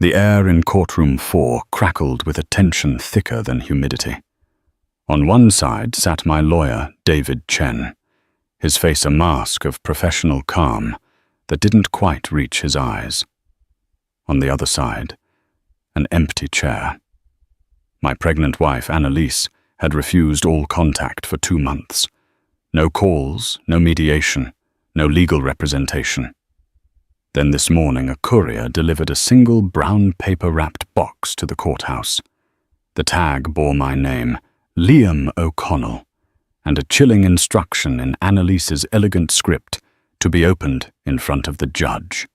The air in courtroom 4 crackled with a tension thicker than humidity. On one side sat my lawyer, David Chen, his face a mask of professional calm that didn't quite reach his eyes. On the other side, an empty chair. My pregnant wife, Annalise, had refused all contact for 2 months. No calls, no mediation, no legal representation. Then this morning a courier delivered a single brown paper-wrapped box to the courthouse. The tag bore my name, Liam O'Connell, and a chilling instruction in Annalise's elegant script to be opened in front of the judge.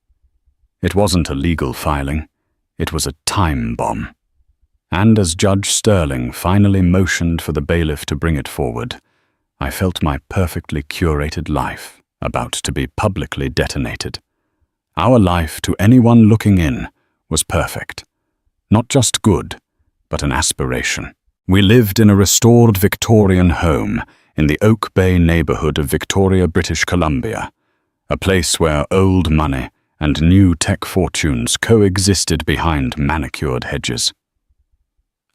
It wasn't a legal filing, it was a time bomb. And as Judge Sterling finally motioned for the bailiff to bring it forward, I felt my perfectly curated life about to be publicly detonated. Our life, to anyone looking in, was perfect. Not just good, but an aspiration. We lived in a restored Victorian home in the Oak Bay neighborhood of Victoria, British Columbia, a place where old money and new tech fortunes coexisted behind manicured hedges.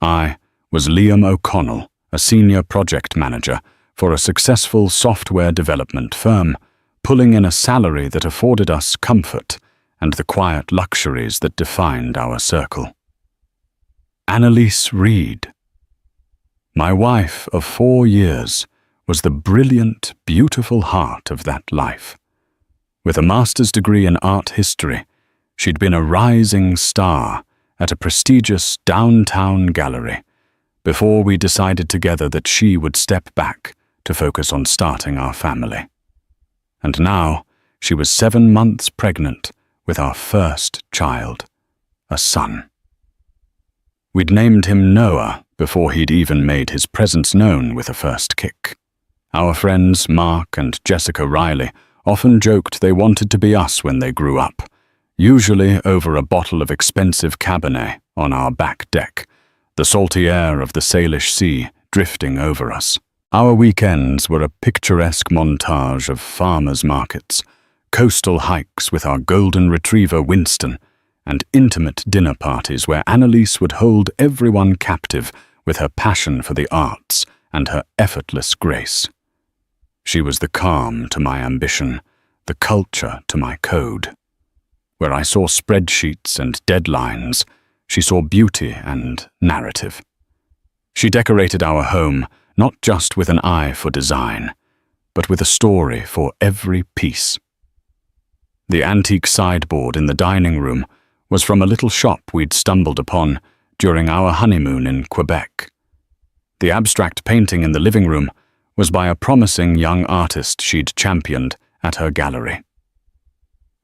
I was Liam O'Connell, a senior project manager for a successful software development firm, pulling in a salary that afforded us comfort and the quiet luxuries that defined our circle. Annalise Reed. My wife of 4 years was the brilliant, beautiful heart of that life. With a master's degree in art history, she'd been a rising star at a prestigious downtown gallery before we decided together that she would step back to focus on starting our family. And now she was 7 months pregnant with our first child, a son. We'd named him Noah before he'd even made his presence known with a first kick. Our friends Mark and Jessica Riley often joked they wanted to be us when they grew up, usually over a bottle of expensive Cabernet on our back deck, the salty air of the Salish Sea drifting over us. Our weekends were a picturesque montage of farmers' markets, coastal hikes with our golden retriever Winston, and intimate dinner parties where Annalise would hold everyone captive with her passion for the arts and her effortless grace. She was the calm to my ambition, the culture to my code. Where I saw spreadsheets and deadlines, she saw beauty and narrative. She decorated our home not just with an eye for design, but with a story for every piece. The antique sideboard in the dining room was from a little shop we'd stumbled upon during our honeymoon in Quebec. The abstract painting in the living room was by a promising young artist she'd championed at her gallery.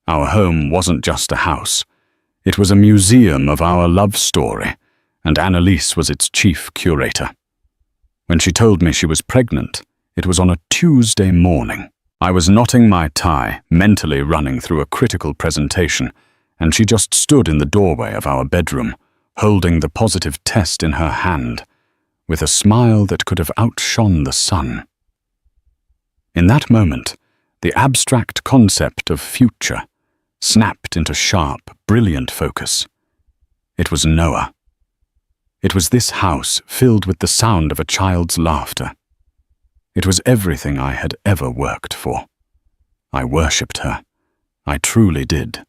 Our home wasn't just a house. It was a museum of our love story, and Annalise was its chief curator. When she told me she was pregnant, it was on a Tuesday morning. I was knotting my tie, mentally running through a critical presentation, and she just stood in the doorway of our bedroom, holding the positive test in her hand, with a smile that could have outshone the sun. In that moment, the abstract concept of future snapped into sharp, brilliant focus. It was Noah. It was this house filled with the sound of a child's laughter. It was everything I had ever worked for. I worshipped her. I truly did.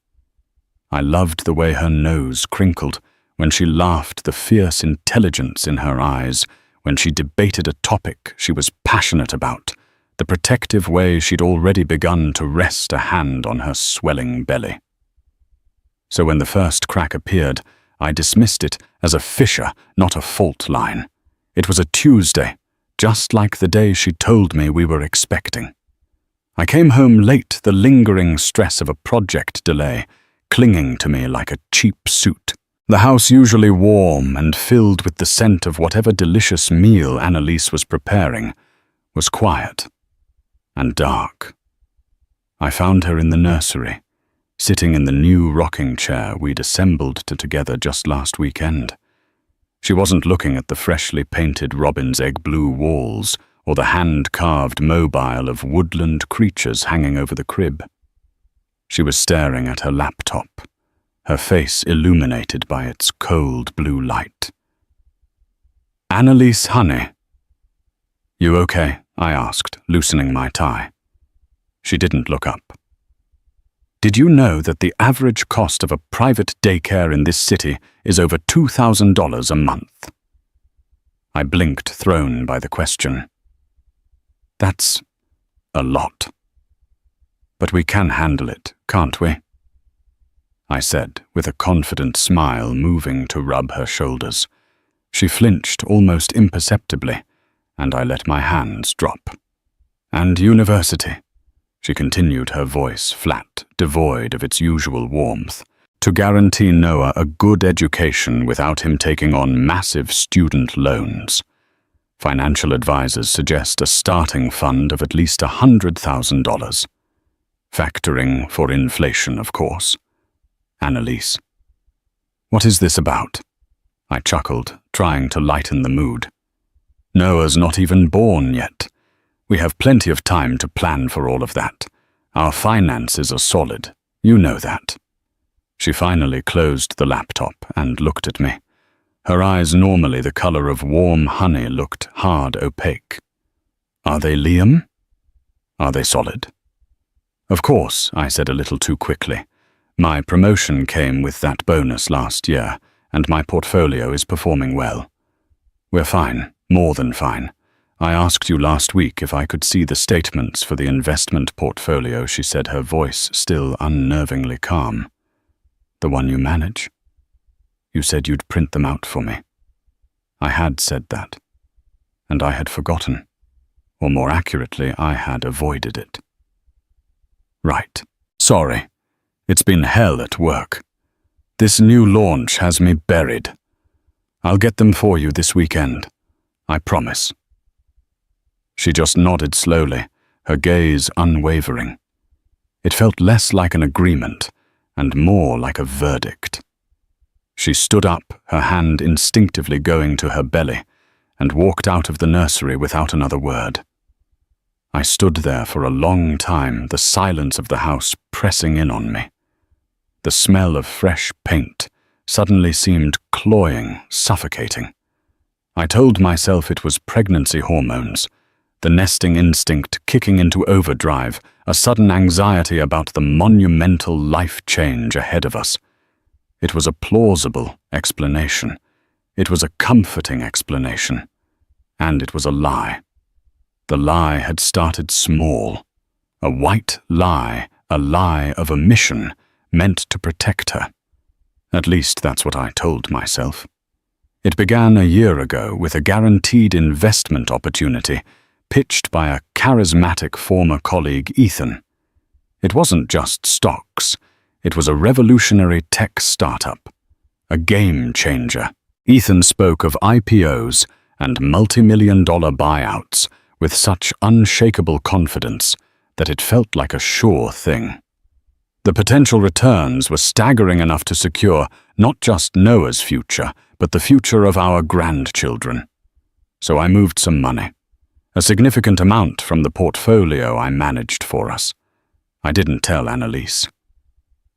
I loved the way her nose crinkled when she laughed, the fierce intelligence in her eyes when she debated a topic she was passionate about, the protective way she'd already begun to rest a hand on her swelling belly. So when the first crack appeared, I dismissed it as a fissure, not a fault line. It was a Tuesday, just like the day she told me we were expecting. I came home late, the lingering stress of a project delay clinging to me like a cheap suit. The house, usually warm and filled with the scent of whatever delicious meal Annalise was preparing, was quiet and dark. I found her in the nursery, sitting in the new rocking chair we'd assembled together just last weekend. She wasn't looking at the freshly painted robin's egg blue walls or the hand-carved mobile of woodland creatures hanging over the crib. She was staring at her laptop, her face illuminated by its cold blue light. "Annalise, honey." "You okay?" I asked, loosening my tie. She didn't look up. "Did you know that the average cost of a private daycare in this city is over $2,000 a month?" I blinked, thrown by the question. "That's a lot. But we can handle it, can't we?" I said, with a confident smile moving to rub her shoulders. She flinched almost imperceptibly, and I let my hands drop. "And university," she continued, her voice flat, devoid of its usual warmth, "to guarantee Noah a good education without him taking on massive student loans. Financial advisors suggest a starting fund of at least $100,000. Factoring for inflation, of course." "Annalise, what is this about?" I chuckled, trying to lighten the mood. "Noah's not even born yet. We have plenty of time to plan for all of that. Our finances are solid. You know that." She finally closed the laptop and looked at me. Her eyes, normally the color of warm honey, looked hard opaque. "Are they, Liam? Are they solid?" "Of course," I said a little too quickly. "My promotion came with that bonus last year, and my portfolio is performing well. We're fine, more than fine. I asked you last week if I could see the statements for the investment portfolio," she said, her voice still unnervingly calm. "The one you manage? You said you'd print them out for me." I had said that, and I had forgotten, or more accurately, I had avoided it. "Right. Sorry. It's been hell at work. This new launch has me buried. I'll get them for you this weekend. I promise." She just nodded slowly, her gaze unwavering. It felt less like an agreement and more like a verdict. She stood up, her hand instinctively going to her belly, and walked out of the nursery without another word. I stood there for a long time, the silence of the house pressing in on me. The smell of fresh paint suddenly seemed cloying, suffocating. I told myself it was pregnancy hormones, the nesting instinct kicking into overdrive, a sudden anxiety about the monumental life change ahead of us. It was a plausible explanation. It was a comforting explanation. And it was a lie. The lie had started small. A white lie, a lie of omission, meant to protect her. At least that's what I told myself. It began a year ago with a guaranteed investment opportunity pitched by a charismatic former colleague, Ethan. It wasn't just stocks. It was a revolutionary tech startup, a game changer. Ethan spoke of IPOs and multi-million-dollar buyouts with such unshakable confidence that it felt like a sure thing. The potential returns were staggering enough to secure not just Noah's future, but the future of our grandchildren. So I moved some money, a significant amount from the portfolio I managed for us. I didn't tell Annalise.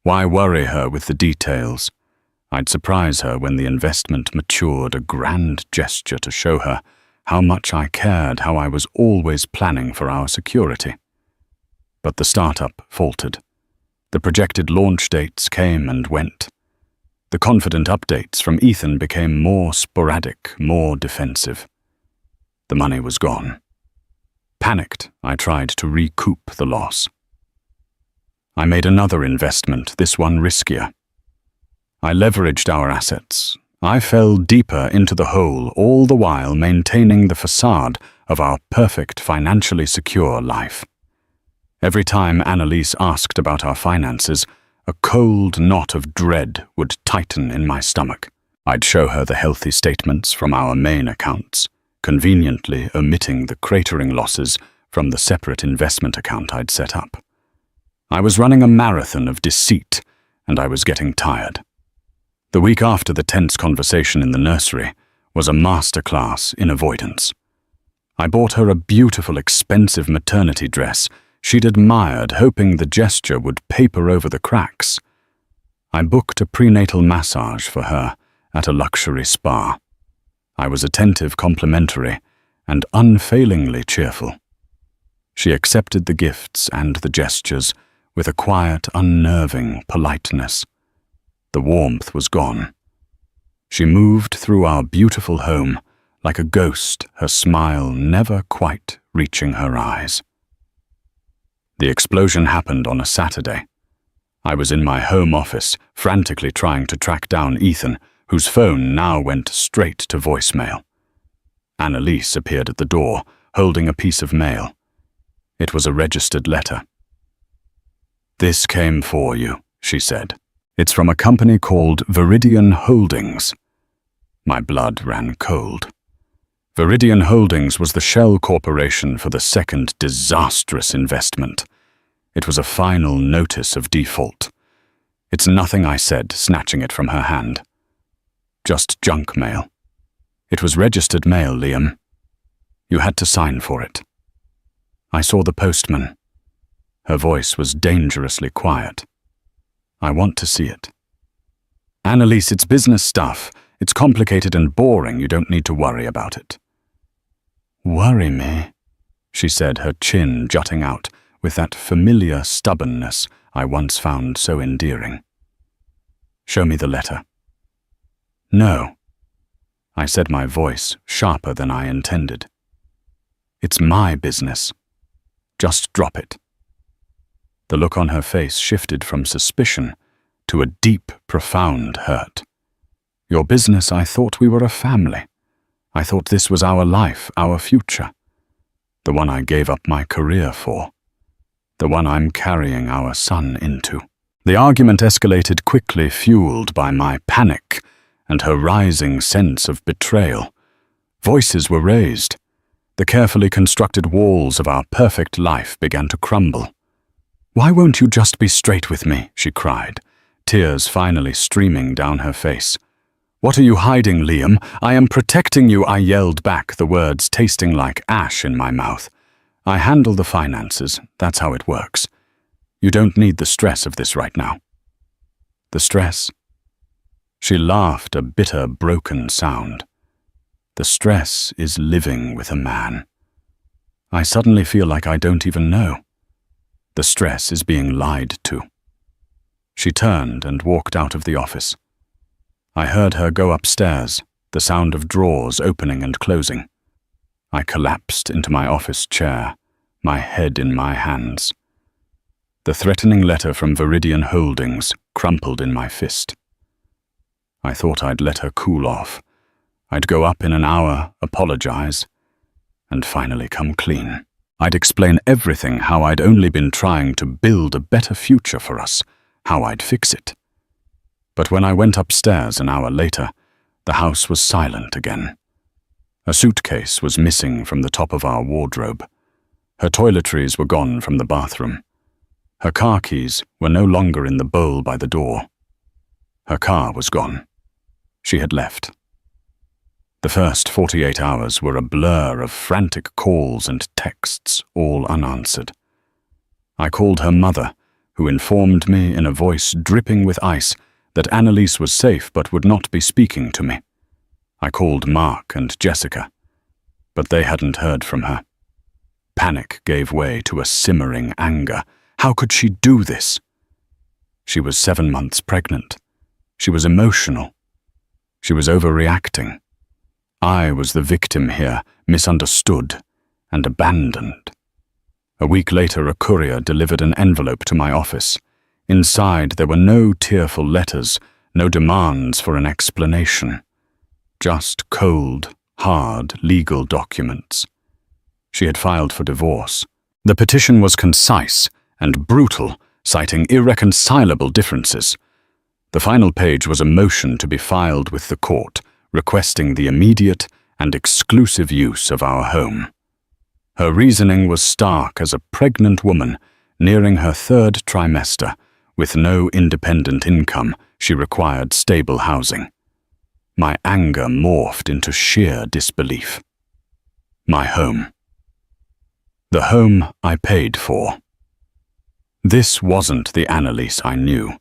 Why worry her with the details? I'd surprise her when the investment matured, a grand gesture to show her how much I cared, how I was always planning for our security. But the startup faltered. The projected launch dates came and went. The confident updates from Ethan became more sporadic, more defensive. The money was gone. Panicked, I tried to recoup the loss. I made another investment, this one riskier. I leveraged our assets. I fell deeper into the hole, all the while maintaining the facade of our perfect, financially secure life. Every time Annalise asked about our finances, a cold knot of dread would tighten in my stomach. I'd show her the healthy statements from our main accounts, conveniently omitting the cratering losses from the separate investment account I'd set up. I was running a marathon of deceit, and I was getting tired. The week after the tense conversation in the nursery was a masterclass in avoidance. I bought her a beautiful, expensive maternity dress she'd admired, hoping the gesture would paper over the cracks. I booked a prenatal massage for her at a luxury spa. I was attentive, complimentary, and unfailingly cheerful. She accepted the gifts and the gestures with a quiet, unnerving politeness. The warmth was gone. She moved through our beautiful home like a ghost, her smile never quite reaching her eyes. The explosion happened on a Saturday. I was in my home office, frantically trying to track down Ethan, whose phone now went straight to voicemail. Annalise appeared at the door, holding a piece of mail. It was a registered letter. "This came for you," she said. "It's from a company called Viridian Holdings." My blood ran cold. Viridian Holdings was the shell corporation for the second disastrous investment. It was a final notice of default. "It's nothing," I said, snatching it from her hand. "Just junk mail." "It was registered mail, Liam. You had to sign for it." I saw the postman. Her voice was dangerously quiet. "I want to see it." "Annalise, it's business stuff. It's complicated and boring. You don't need to worry about it." "Worry me?" she said, her chin jutting out with that familiar stubbornness I once found so endearing. "Show me the letter." "No," I said, my voice sharper than I intended. "It's my business. Just drop it." The look on her face shifted from suspicion to a deep, profound hurt. "Your business? I thought we were a family. I thought this was our life, our future. The one I gave up my career for. The one I'm carrying our son into." The argument escalated quickly, fueled by my panic and her rising sense of betrayal. Voices were raised. The carefully constructed walls of our perfect life began to crumble. "Why won't you just be straight with me?" she cried, tears finally streaming down her face. "What are you hiding, Liam? I am protecting you," I yelled back, the words tasting like ash in my mouth. "I handle the finances. That's how it works. You don't need the stress of this right now." "The stress?" She laughed, a bitter, broken sound. "The stress is living with a man. I suddenly feel like I don't even know. The stress is being lied to." She turned and walked out of the office. I heard her go upstairs, the sound of drawers opening and closing. I collapsed into my office chair, my head in my hands. The threatening letter from Viridian Holdings crumpled in my fist. I thought I'd let her cool off. I'd go up in an hour, apologize, and finally come clean. I'd explain everything, how I'd only been trying to build a better future for us, how I'd fix it. But when I went upstairs an hour later, the house was silent again. A suitcase was missing from the top of our wardrobe. Her toiletries were gone from the bathroom. Her car keys were no longer in the bowl by the door. Her car was gone. She had left. The first 48 hours were a blur of frantic calls and texts, all unanswered. I called her mother, who informed me in a voice dripping with ice that Annalise was safe but would not be speaking to me. I called Mark and Jessica, but they hadn't heard from her. Panic gave way to a simmering anger. How could she do this? She was 7 months pregnant. She was emotional. She was overreacting. I was the victim here, misunderstood and abandoned. A week later, a courier delivered an envelope to my office. Inside, there were no tearful letters, no demands for an explanation. Just cold, hard legal documents. She had filed for divorce. The petition was concise and brutal, citing irreconcilable differences. The final page was a motion to be filed with the court, requesting the immediate and exclusive use of our home. Her reasoning was stark as a pregnant woman nearing her 3rd trimester. With no independent income, she required stable housing. My anger morphed into sheer disbelief. My home. The home I paid for. This wasn't the Annalise I knew.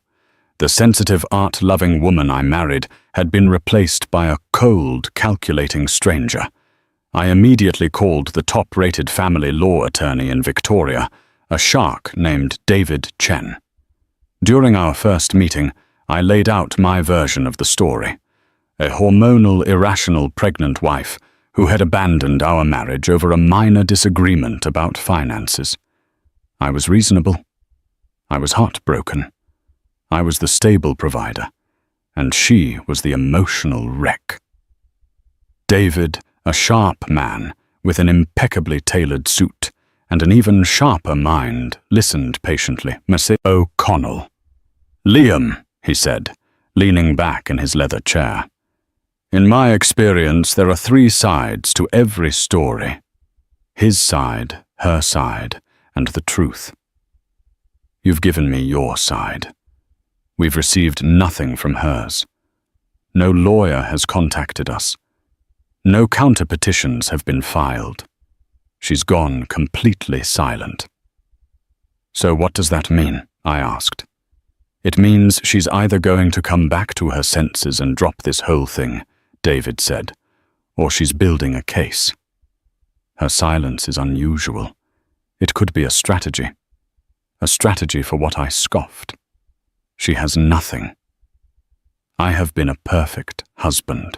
The sensitive, art-loving woman I married had been replaced by a cold, calculating stranger. I immediately called the top-rated family law attorney in Victoria, a shark named David Chen. During our first meeting, I laid out my version of the story. A hormonal, irrational pregnant wife who had abandoned our marriage over a minor disagreement about finances. I was reasonable. I was heartbroken. I was the stable provider, and she was the emotional wreck. David, a sharp man with an impeccably tailored suit and an even sharper mind, listened patiently. Mr. O'Connell. "Liam," he said, leaning back in his leather chair. "In my experience, there are three sides to every story. His side, her side, and the truth. You've given me your side. We've received nothing from hers. No lawyer has contacted us. No counter-petitions have been filed. She's gone completely silent." "So what does that mean?" I asked. "It means she's either going to come back to her senses and drop this whole thing," David said, "or she's building a case. Her silence is unusual. It could be a strategy. A strategy for what I scoffed. She has nothing. I have been a perfect husband."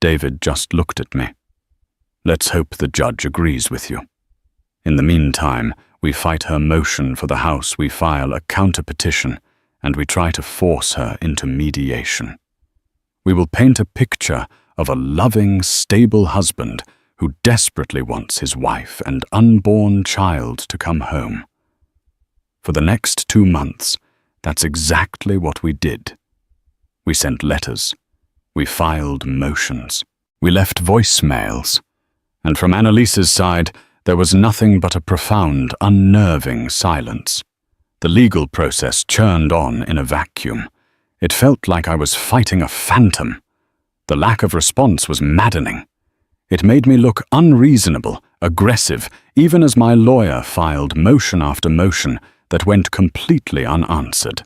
David just looked at me. "Let's hope the judge agrees with you. In the meantime, we fight her motion for the house, we file a counter-petition, and we try to force her into mediation. We will paint a picture of a loving, stable husband who desperately wants his wife and unborn child to come home. For the next 2 months, that's exactly what we did. We sent letters. We filed motions. We left voicemails. And from Annalise's side, there was nothing but a profound, unnerving silence. The legal process churned on in a vacuum. It felt like I was fighting a phantom. The lack of response was maddening. It made me look unreasonable, aggressive, even as my lawyer filed motion after motion that went completely unanswered.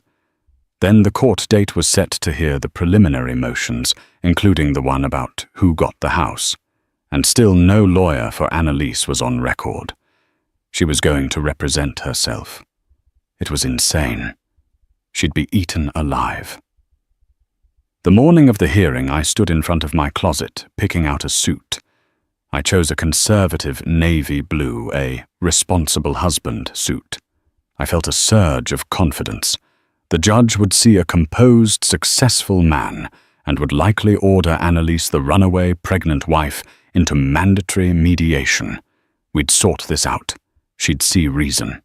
Then the court date was set to hear the preliminary motions, including the one about who got the house. And still no lawyer for Annalise was on record. She was going to represent herself. It was insane. She'd be eaten alive. The morning of the hearing, I stood in front of my closet, picking out a suit. I chose a conservative navy blue, a responsible husband suit. I felt a surge of confidence. The judge would see a composed, successful man and would likely order Annalise, the runaway pregnant wife, into mandatory mediation. We'd sort this out. She'd see reason.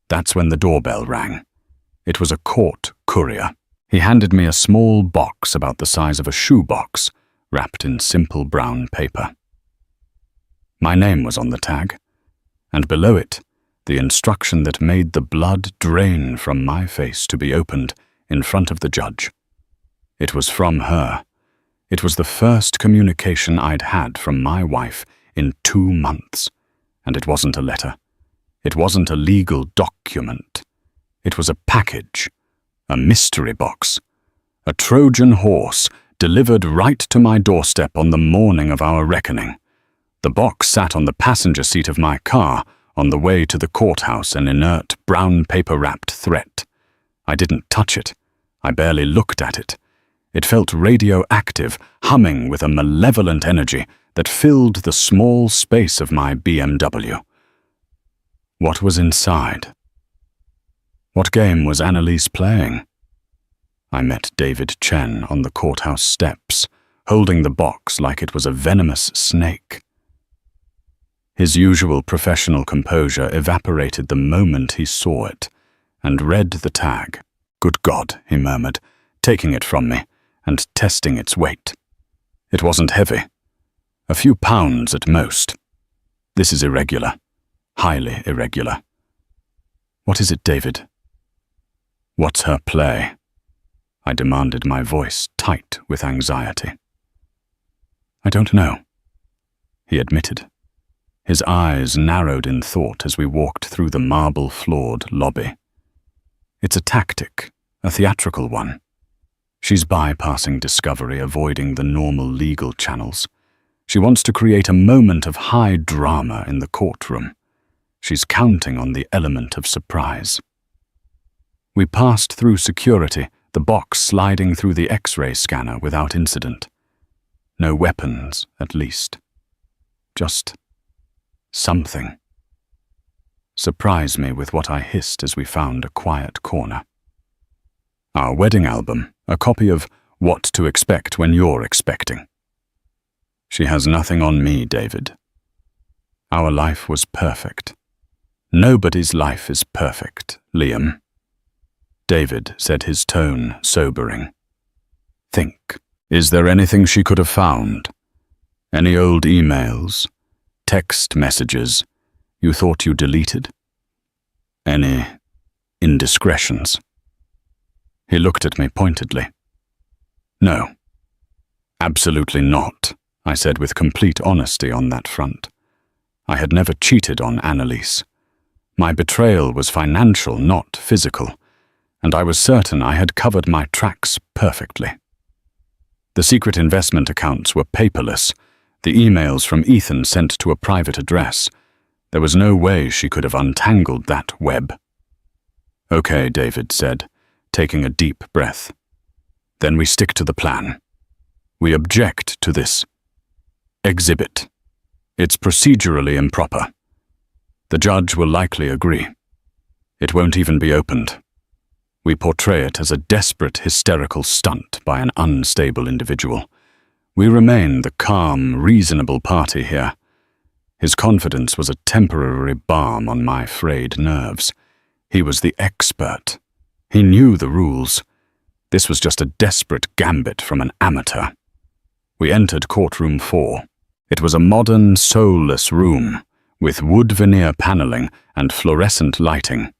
That's when the doorbell rang. It was a court courier. He handed me a small box about the size of a shoebox, wrapped in simple brown paper. My name was on the tag, and below it, the instruction that made the blood drain from my face to be opened in front of the judge. It was from her. It was the first communication I'd had from my wife in 2 months, and it wasn't a letter. It wasn't a legal document. It was a package, a mystery box, a Trojan horse delivered right to my doorstep on the morning of our reckoning. The box sat on the passenger seat of my car on the way to the courthouse, an inert, brown paper-wrapped threat. I didn't touch it. I barely looked at it. It felt radioactive, humming with a malevolent energy that filled the small space of my BMW. What was inside? What game was Annalise playing? I met David Chen on the courthouse steps, holding the box like it was a venomous snake. His usual professional composure evaporated the moment he saw it, and read the tag. "Good God," he murmured, taking it from me and testing its weight. It wasn't heavy. A few pounds at most. This is irregular. Highly irregular. What is it, David? What's her play? I demanded, my voice tight with anxiety. I don't know, he admitted. His eyes narrowed in thought as we walked through the marble-floored lobby. It's a tactic, a theatrical one. She's bypassing discovery, avoiding the normal legal channels. She wants to create a moment of high drama in the courtroom. She's counting on the element of surprise. We passed through security, the box sliding through the X-ray scanner without incident. No weapons, at least. Just something. Surprise me with what I hissed as we found a quiet corner. Our wedding album, a copy of What to Expect When You're Expecting. She has nothing on me, David. Our life was perfect. Nobody's life is perfect, Liam. David said, his tone sobering. Think. Is there anything she could have found? Any old emails, text messages you thought you deleted? Any indiscretions? He looked at me pointedly. No. Absolutely not, I said with complete honesty on that front. I had never cheated on Annalise. My betrayal was financial, not physical, and I was certain I had covered my tracks perfectly. The secret investment accounts were paperless, the emails from Ethan sent to a private address. There was no way she could have untangled that web. Okay, David said, taking a deep breath. Then we stick to the plan. We object to this exhibit. It's procedurally improper. The judge will likely agree. It won't even be opened. We portray it as a desperate, hysterical stunt by an unstable individual. We remain the calm, reasonable party here. His confidence was a temporary balm on my frayed nerves. He was the expert. He knew the rules. This was just a desperate gambit from an amateur. We entered courtroom 4. It was a modern, soulless room, with wood veneer paneling and fluorescent lighting.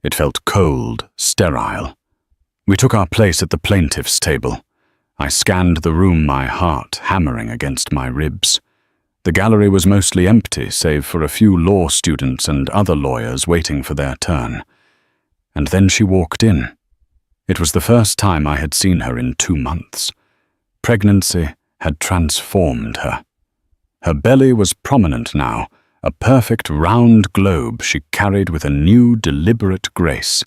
It felt cold, sterile. We took our place at the plaintiff's table. I scanned the room, my heart hammering against my ribs. The gallery was mostly empty, save for a few law students and other lawyers waiting for their turn. And then she walked in. It was the first time I had seen her in 2 months. Pregnancy had transformed her. Her belly was prominent now, a perfect round globe she carried with a new, deliberate grace.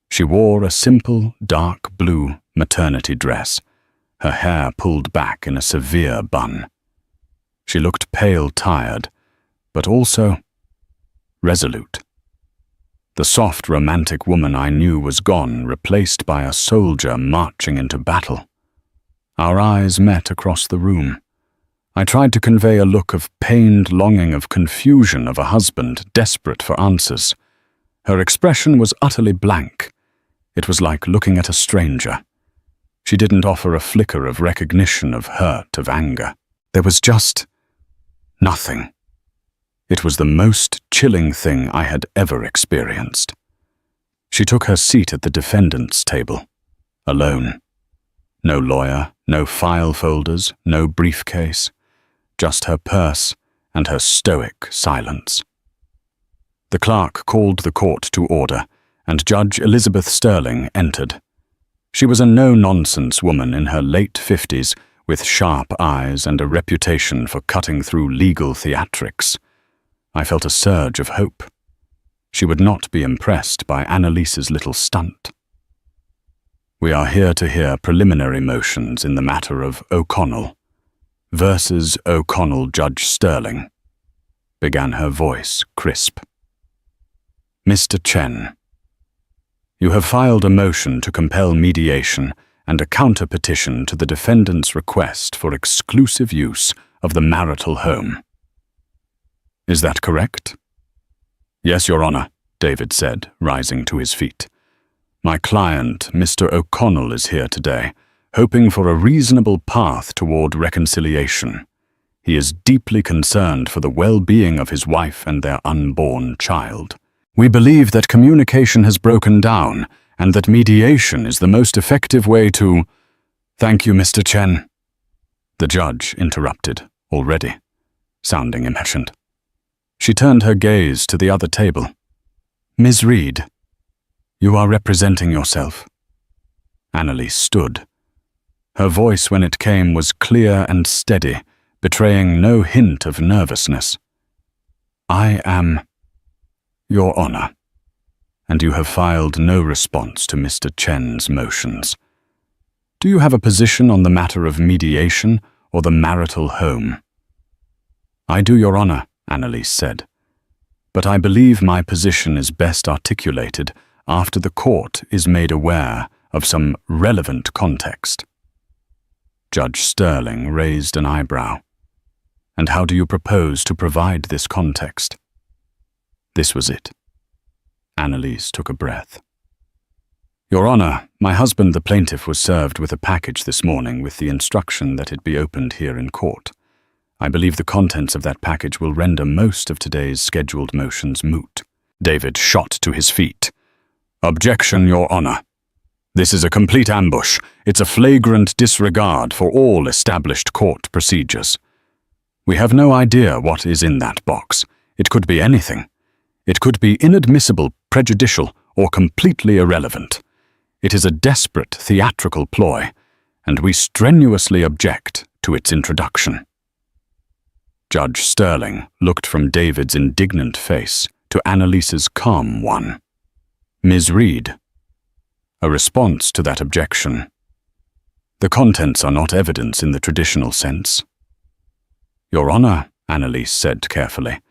She wore a simple, dark blue maternity dress, her hair pulled back in a severe bun. She looked pale, tired, but also resolute. The soft, romantic woman I knew was gone, replaced by a soldier marching into battle. Our eyes met across the room. I tried to convey a look of pained longing, of confusion, of a husband desperate for answers. Her expression was utterly blank. It was like looking at a stranger. She didn't offer a flicker of recognition, of hurt, of anger. There was just nothing. It was the most chilling thing I had ever experienced. She took her seat at the defendant's table, alone. No lawyer, no file folders, no briefcase. Just her purse and her stoic silence. The clerk called the court to order, and Judge Elizabeth Sterling entered. She was a no-nonsense woman in her late 50s, with sharp eyes and a reputation for cutting through legal theatrics. I felt a surge of hope. She would not be impressed by Annalise's little stunt. We are here to hear preliminary motions in the matter of O'Connell versus O'Connell Judge Sterling, began her voice crisp. Mr. Chen, you have filed a motion to compel mediation and a counter-petition to the defendant's request for exclusive use of the marital home. Is that correct? Yes, Your Honor, David said, rising to his feet. My client, Mr. O'Connell, is here today, hoping for a reasonable path toward reconciliation. He is deeply concerned for the well-being of his wife and their unborn child. We believe that communication has broken down and that mediation is the most effective way to— Thank you, Mr. Chen. The judge interrupted, already, sounding impatient. She turned her gaze to the other table. Ms. Reed. You are representing yourself. Annalise stood. Her voice, when it came, was clear and steady, betraying no hint of nervousness. I am, Your Honor, and you have filed no response to Mr. Chen's motions. Do you have a position on the matter of mediation or the marital home? I do, Your Honor, Annalise said, but I believe my position is best articulated after the court is made aware of some relevant context. Judge Sterling raised an eyebrow. And how do you propose to provide this context? This was it. Annalise took a breath. Your Honor, my husband, the plaintiff, was served with a package this morning with the instruction that it be opened here in court. I believe the contents of that package will render most of today's scheduled motions moot. David shot to his feet. Objection, Your Honor. This is a complete ambush. It's a flagrant disregard for all established court procedures. We have no idea what is in that box. It could be anything. It could be inadmissible, prejudicial, or completely irrelevant. It is a desperate theatrical ploy, and we strenuously object to its introduction. Judge Sterling looked from David's indignant face to Annalise's calm one. Ms. Reed. A response to that objection. The contents are not evidence in the traditional sense. Your Honor, Annalise said carefully,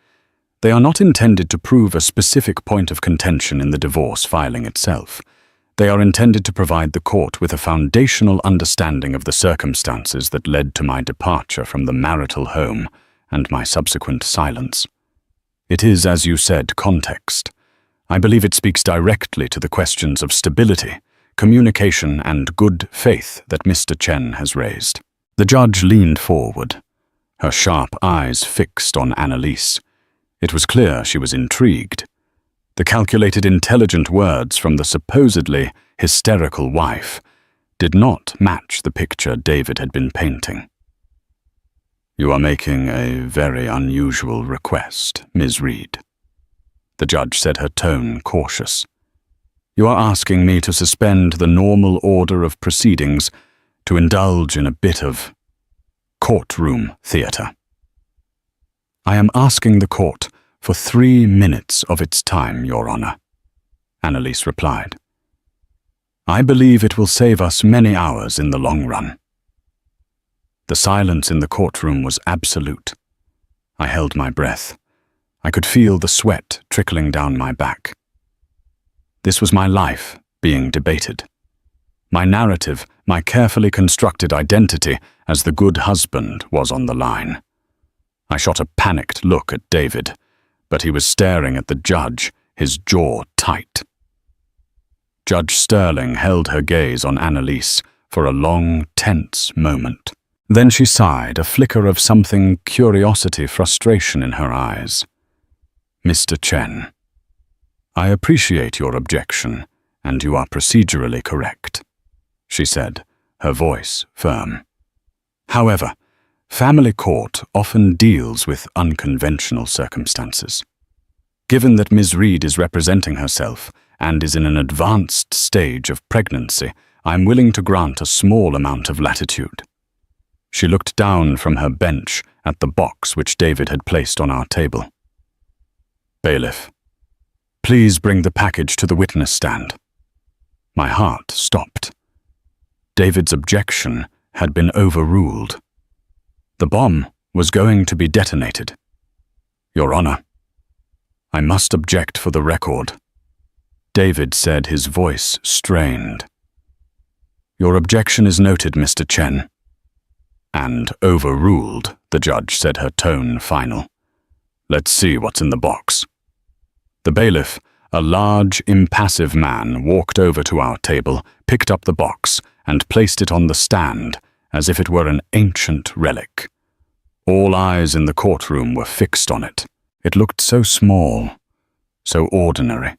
they are not intended to prove a specific point of contention in the divorce filing itself. They are intended to provide the court with a foundational understanding of the circumstances that led to my departure from the marital home and my subsequent silence. It is, as you said, context. I believe it speaks directly to the questions of stability, communication, and good faith that Mr. Chen has raised. The judge leaned forward, her sharp eyes fixed on Annalise. It was clear she was intrigued. The calculated, intelligent words from the supposedly hysterical wife did not match the picture David had been painting. You are making a very unusual request, Ms. Reed. The judge said, her tone cautious. You are asking me to suspend the normal order of proceedings to indulge in a bit of courtroom theater. I am asking the court for 3 minutes of its time, Your Honor, Annalise replied. I believe it will save us many hours in the long run. The silence in the courtroom was absolute. I held my breath. I could feel the sweat trickling down my back. This was my life being debated. My narrative, my carefully constructed identity as the good husband was on the line. I shot a panicked look at David, but he was staring at the judge, his jaw tight. Judge Sterling held her gaze on Annalise for a long, tense moment. Then she sighed, a flicker of something curiosity-frustration in her eyes. Mr. Chen, I appreciate your objection, and you are procedurally correct, she said, her voice firm. However, family court often deals with unconventional circumstances. Given that Ms. Reed is representing herself and is in an advanced stage of pregnancy, I am willing to grant a small amount of latitude. She looked down from her bench at the box which David had placed on our table. Bailiff, please bring the package to the witness stand. My heart stopped. David's objection had been overruled. The bomb was going to be detonated. Your Honor, I must object for the record, David said, his voice strained. Your objection is noted, Mr. Chen. And overruled, the judge said, her tone final. Let's see what's in the box. The bailiff, a large, impassive man, walked over to our table, picked up the box, and placed it on the stand as if it were an ancient relic. All eyes in the courtroom were fixed on it. It looked so small, so ordinary.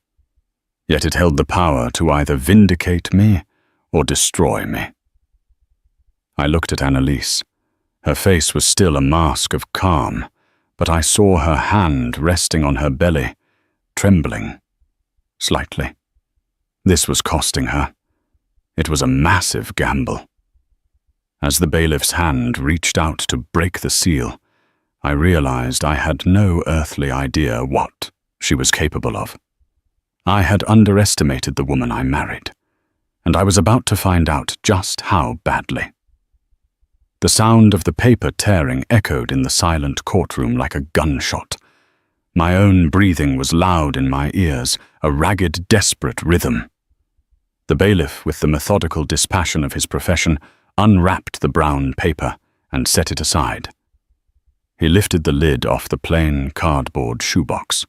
Yet it held the power to either vindicate me or destroy me. I looked at Annalise. Her face was still a mask of calm, but I saw her hand resting on her belly, trembling slightly. This was costing her. It was a massive gamble. As the bailiff's hand reached out to break the seal, I realized I had no earthly idea what she was capable of. I had underestimated the woman I married, and I was about to find out just how badly. The sound of the paper tearing echoed in the silent courtroom like a gunshot. My own breathing was loud in my ears, a ragged, desperate rhythm. The bailiff, with the methodical dispassion of his profession, unwrapped the brown paper and set it aside. He lifted the lid off the plain cardboard shoebox.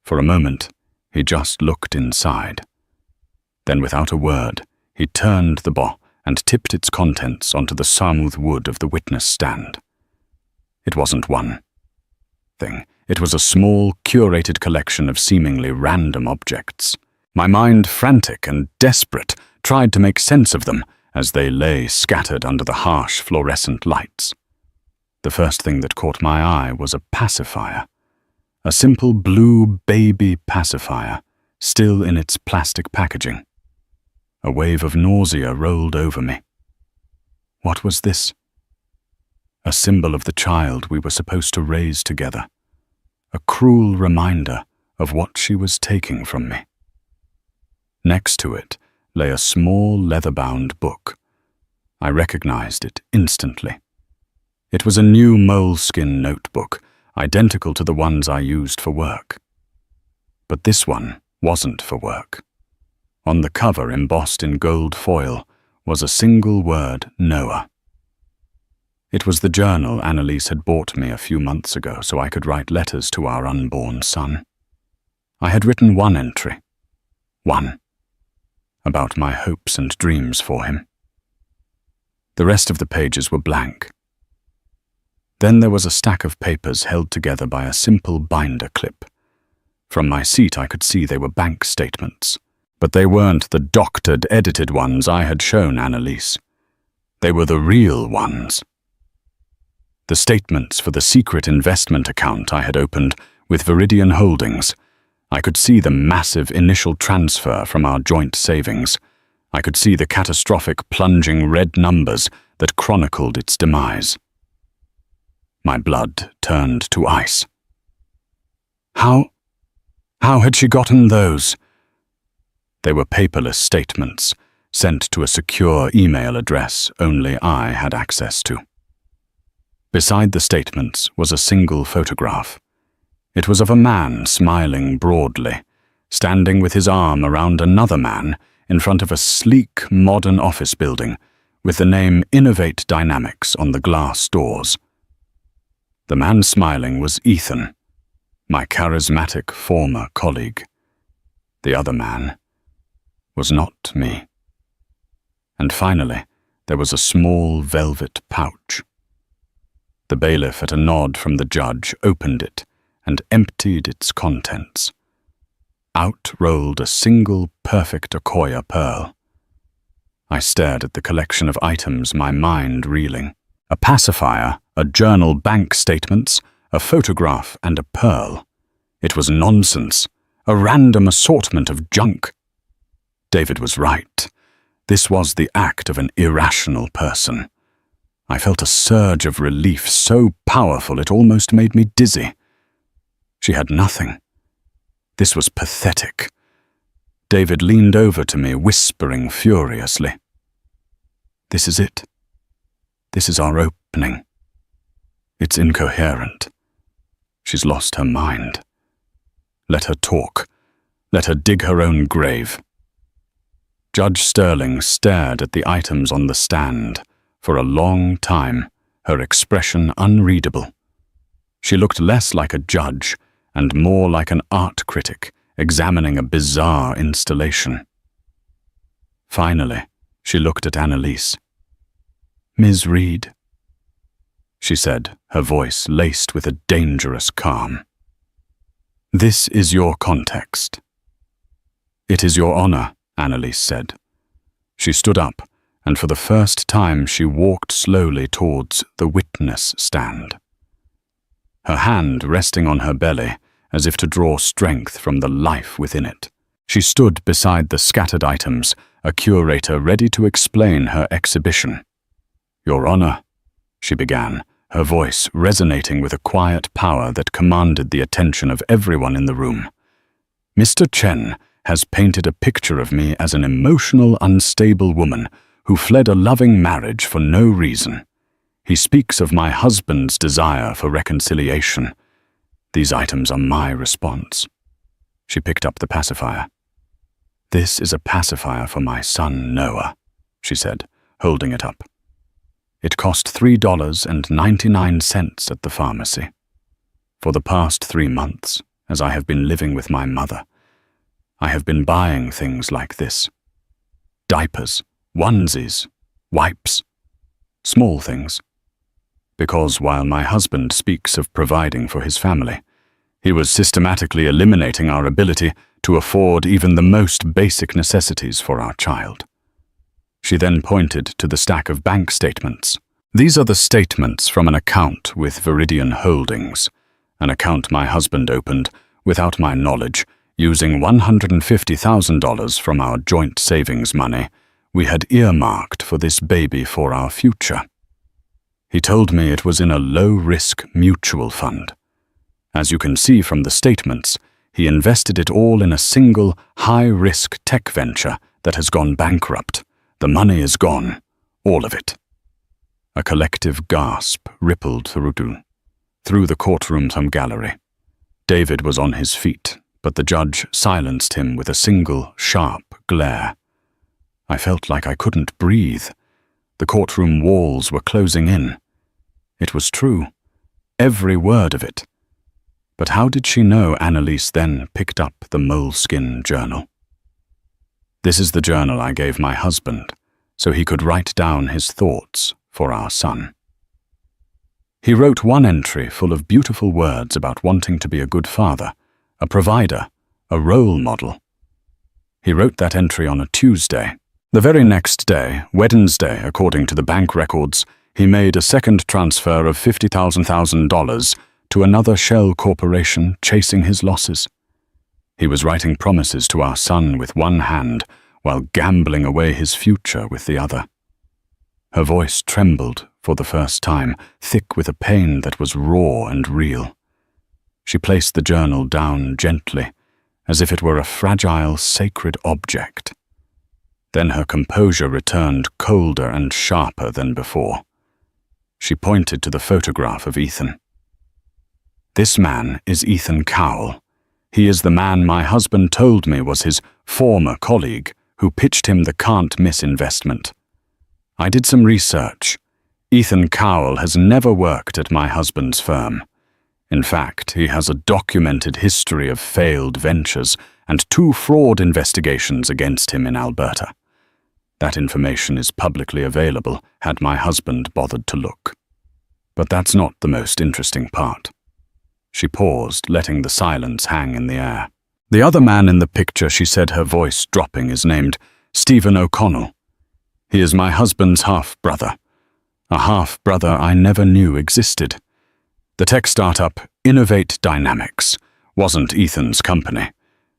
For a moment, he just looked inside. Then, without a word, he turned the box and tipped its contents onto the smooth wood of the witness stand. It wasn't one thing. It was a small, curated collection of seemingly random objects. My mind, frantic and desperate, tried to make sense of them as they lay scattered under the harsh fluorescent lights. The first thing that caught my eye was a pacifier. A simple blue baby pacifier, still in its plastic packaging. A wave of nausea rolled over me. What was this? A symbol of the child we were supposed to raise together. A cruel reminder of what she was taking from me. Next to it lay a small leather-bound book. I recognized it instantly. It was a new moleskin notebook, identical to the ones I used for work. But this one wasn't for work. On the cover, embossed in gold foil, was a single word, Noah. It was the journal Annalise had bought me a few months ago so I could write letters to our unborn son. I had written one entry. One. About my hopes and dreams for him. The rest of the pages were blank. Then there was a stack of papers held together by a simple binder clip. From my seat I could see they were bank statements. But they weren't the doctored, edited ones I had shown Annalise. They were the real ones. The statements for the secret investment account I had opened with Viridian Holdings. I could see the massive initial transfer from our joint savings. I could see the catastrophic plunging red numbers that chronicled its demise. My blood turned to ice. How had she gotten those? They were paperless statements, sent to a secure email address only I had access to. Beside the statements was a single photograph. It was of a man smiling broadly, standing with his arm around another man in front of a sleek, modern office building with the name Innovate Dynamics on the glass doors. The man smiling was Ethan, my charismatic former colleague. The other man was not me. And finally, there was a small velvet pouch. The bailiff, at a nod from the judge, opened it and emptied its contents. Out rolled a single perfect Okoye pearl. I stared at the collection of items, my mind reeling. A pacifier, a journal, bank statements, a photograph, and a pearl. It was nonsense, a random assortment of junk. David was right. This was the act of an irrational person. I felt a surge of relief so powerful it almost made me dizzy. She had nothing. This was pathetic. David leaned over to me, whispering furiously. "This is it. This is our opening. It's incoherent. She's lost her mind. Let her talk. Let her dig her own grave." Judge Sterling stared at the items on the stand for a long time, her expression unreadable. She looked less like a judge and more like an art critic examining a bizarre installation. Finally, she looked at Annalise. "Ms. Reed," she said, her voice laced with a dangerous calm. "This is your context." "It is your honor," Annalise said. She stood up, and for the first time she walked slowly towards the witness stand. Her hand resting on her belly, as if to draw strength from the life within it. She stood beside the scattered items, a curator ready to explain her exhibition. "Your Honor," she began, her voice resonating with a quiet power that commanded the attention of everyone in the room. "Mr. Chen has painted a picture of me as an emotional, unstable woman who fled a loving marriage for no reason. He speaks of my husband's desire for reconciliation. These items are my response." She picked up the pacifier. "This is a pacifier for my son, Noah," she said, holding it up. "It cost $3.99 at the pharmacy. For the past 3 months, as I have been living with my mother, I have been buying things like this. Diapers, onesies, wipes, small things. Because while my husband speaks of providing for his family, he was systematically eliminating our ability to afford even the most basic necessities for our child." She then pointed to the stack of bank statements. "These are the statements from an account with Viridian Holdings, an account my husband opened, without my knowledge, using $150,000 from our joint savings money we had earmarked for this baby for our future. He told me it was in a low-risk mutual fund. As you can see from the statements, he invested it all in a single, high-risk tech venture that has gone bankrupt. The money is gone, all of it." A collective gasp rippled through the courtroom's gallery. David was on his feet, but the judge silenced him with a single, sharp glare. I felt like I couldn't breathe. The courtroom walls were closing in. It was true, every word of it. But how did she know Annalise then picked up the moleskin journal? "This is the journal I gave my husband, so he could write down his thoughts for our son. He wrote one entry full of beautiful words about wanting to be a good father, a provider, a role model. He wrote that entry on a Tuesday. The very next day, Wednesday, according to the bank records, he made a second transfer of $50,000 to another shell corporation chasing his losses. He was writing promises to our son with one hand while gambling away his future with the other." Her voice trembled for the first time, thick with a pain that was raw and real. She placed the journal down gently, as if it were a fragile, sacred object. Then her composure returned colder and sharper than before. She pointed to the photograph of Ethan. "This man is Ethan Cowell. He is the man my husband told me was his former colleague who pitched him the can't-miss investment. I did some research. Ethan Cowell has never worked at my husband's firm. In fact, he has a documented history of failed ventures and 2 fraud investigations against him in Alberta. That information is publicly available had my husband bothered to look. But that's not the most interesting part." She paused, letting the silence hang in the air. "The other man in the picture," she said, her voice dropping, "is named Stephen O'Connell. He is my husband's half-brother, a half-brother I never knew existed. The tech startup Innovate Dynamics wasn't Ethan's company.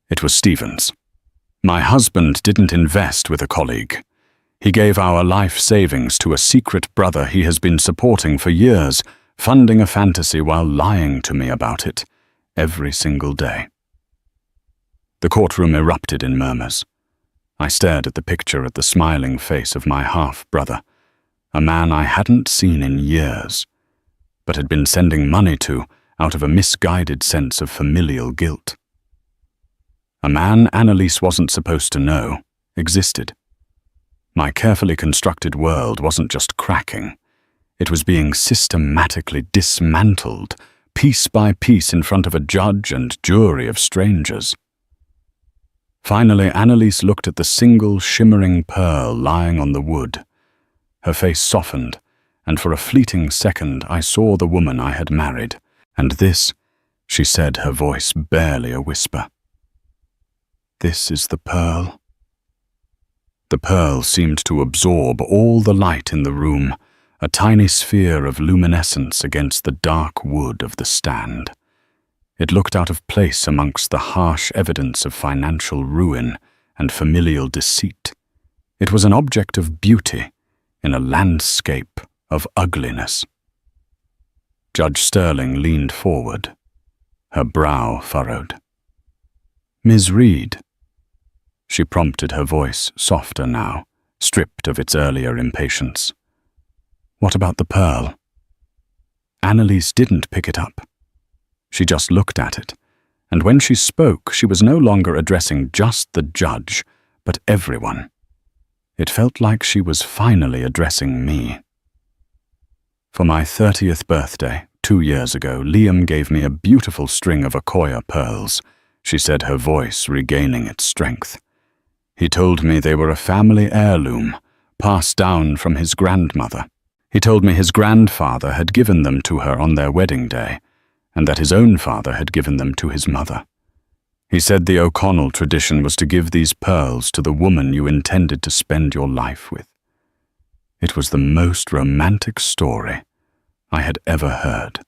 It was Stephen's. My husband didn't invest with a colleague. He gave our life savings to a secret brother he has been supporting for years, funding a fantasy while lying to me about it every single day." The courtroom erupted in murmurs. I stared at the picture at the smiling face of my half-brother, a man I hadn't seen in years, but had been sending money to out of a misguided sense of familial guilt. A man Annalise wasn't supposed to know existed. My carefully constructed world wasn't just cracking. It was being systematically dismantled, piece by piece in front of a judge and jury of strangers. Finally, Annalise looked at the single shimmering pearl lying on the wood. Her face softened, and for a fleeting second I saw the woman I had married. "And this," she said, her voice barely a whisper. "This is the pearl." The pearl seemed to absorb all the light in the room, a tiny sphere of luminescence against the dark wood of the stand. It looked out of place amongst the harsh evidence of financial ruin and familial deceit. It was an object of beauty in a landscape of ugliness. Judge Sterling leaned forward, her brow furrowed. "Ms. Reed," she prompted, her voice softer now, stripped of its earlier impatience. "What about the pearl?" Annalise didn't pick it up. She just looked at it, and when she spoke, she was no longer addressing just the judge, but everyone. It felt like she was finally addressing me. "For my 30th birthday, 2 years ago, Liam gave me a beautiful string of Akoya pearls," she said, her voice regaining its strength. "He told me they were a family heirloom, passed down from his grandmother. He told me his grandfather had given them to her on their wedding day, and that his own father had given them to his mother. He said the O'Connell tradition was to give these pearls to the woman you intended to spend your life with. It was the most romantic story I had ever heard."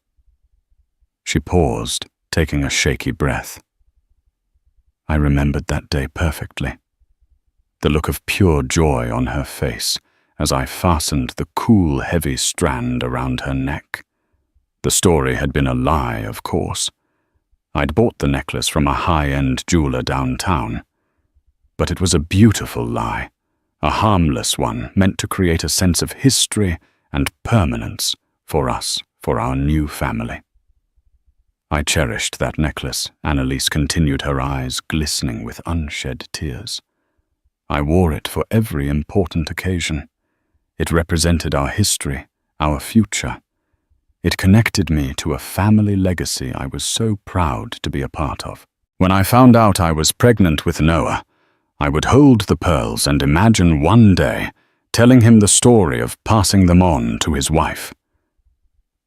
She paused, taking a shaky breath. I remembered that day perfectly. The look of pure joy on her face as I fastened the cool, heavy strand around her neck. The story had been a lie, of course. I'd bought the necklace from a high-end jeweler downtown. But it was a beautiful lie, a harmless one meant to create a sense of history and permanence for us, for our new family. I cherished that necklace, Annalise continued, her eyes glistening with unshed tears. I wore it for every important occasion. It represented our history, our future. It connected me to a family legacy I was so proud to be a part of. When I found out I was pregnant with Noah, I would hold the pearls and imagine one day telling him the story of passing them on to his wife.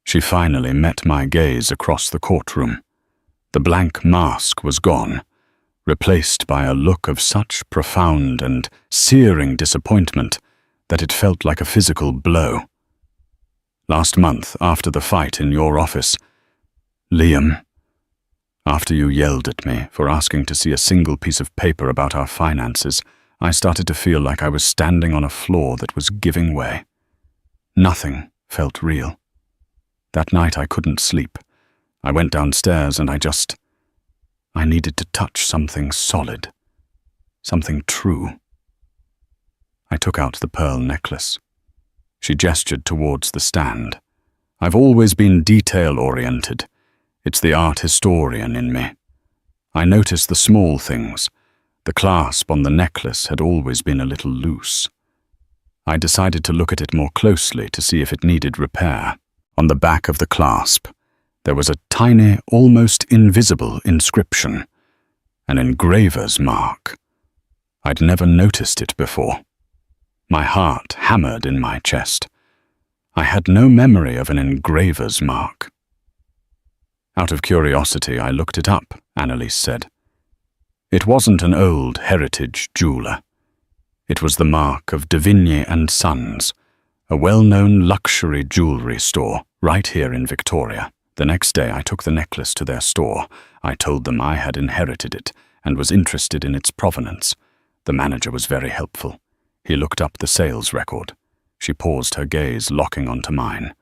She finally met my gaze across the courtroom. The blank mask was gone, replaced by a look of such profound and searing disappointment that it felt like a physical blow. Last month, after the fight in your office, Liam, after you yelled at me for asking to see a single piece of paper about our finances, I started to feel like I was standing on a floor that was giving way. Nothing felt real. That night I couldn't sleep. I went downstairs and I needed to touch something solid, something true. I took out the pearl necklace. She gestured towards the stand. I've always been detail-oriented. It's the art historian in me. I noticed the small things. The clasp on the necklace had always been a little loose. I decided to look at it more closely to see if it needed repair. On the back of the clasp, there was a tiny, almost invisible inscription, an engraver's mark. I'd never noticed it before. My heart hammered in my chest. I had no memory of an engraver's mark. Out of curiosity, I looked it up, Annalise said. It wasn't an old heritage jeweler. It was the mark of Davigny and Sons, a well-known luxury jewelry store right here in Victoria. The next day I took the necklace to their store. I told them I had inherited it and was interested in its provenance. The manager was very helpful. He looked up the sales record. She paused, her gaze locking onto mine.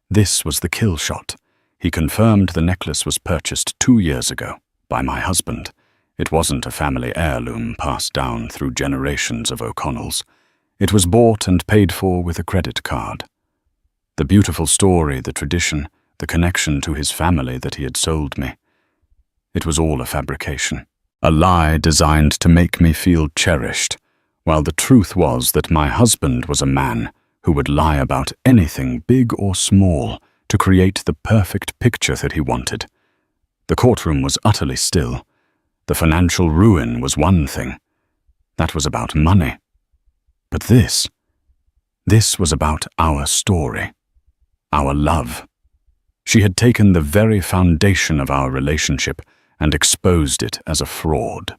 This was the kill shot. He confirmed the necklace was purchased 2 years ago by my husband. It wasn't a family heirloom passed down through generations of O'Connells. It was bought and paid for with a credit card. The beautiful story, the tradition, the connection to his family that he had sold me. It was all a fabrication, a lie designed to make me feel cherished, while the truth was that my husband was a man who would lie about anything big or small to create the perfect picture that he wanted. The courtroom was utterly still. The financial ruin was one thing. That was about money. But this was about our story, our love. She had taken the very foundation of our relationship and exposed it as a fraud.